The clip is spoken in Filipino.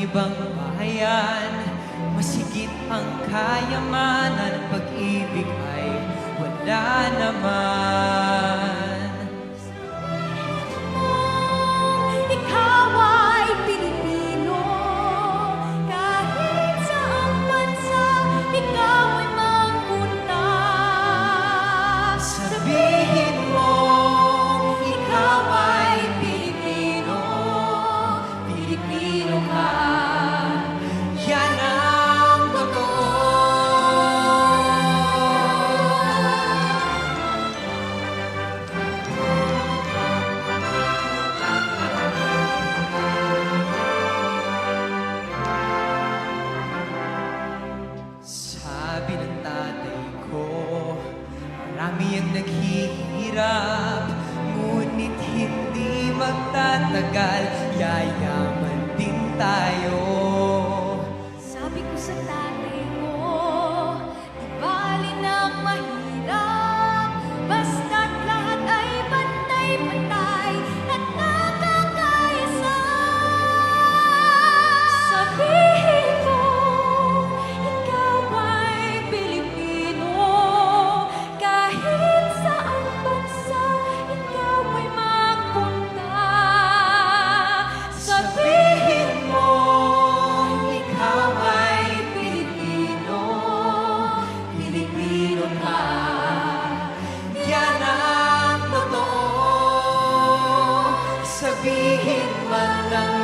ibang bayan. Masigit ang kayamanan, pag-ibig ay wala naman. Ikaw ay Pilipino, kahit saang bansa ikaw ay magpunta. Sabihin mo, ikaw ay Pilipino, Pilipino ka. Yan ang totoo. Sabi ng tatay ko, marami ang naghihirap, ngunit hindi magtatagal, yayaman din tayo. Sabi ko sa tatay ko, di bali ng mahirap, basta't lahat ay pantay-pantay at nakakaisa. Sabihin mo, ikaw ay Pilipino, kahit saang bansa ikaw ay magpunta. Sabihin mo, ikaw ay Pilipino, Pilipino ka. Yan ang totoo. Sabihin man ng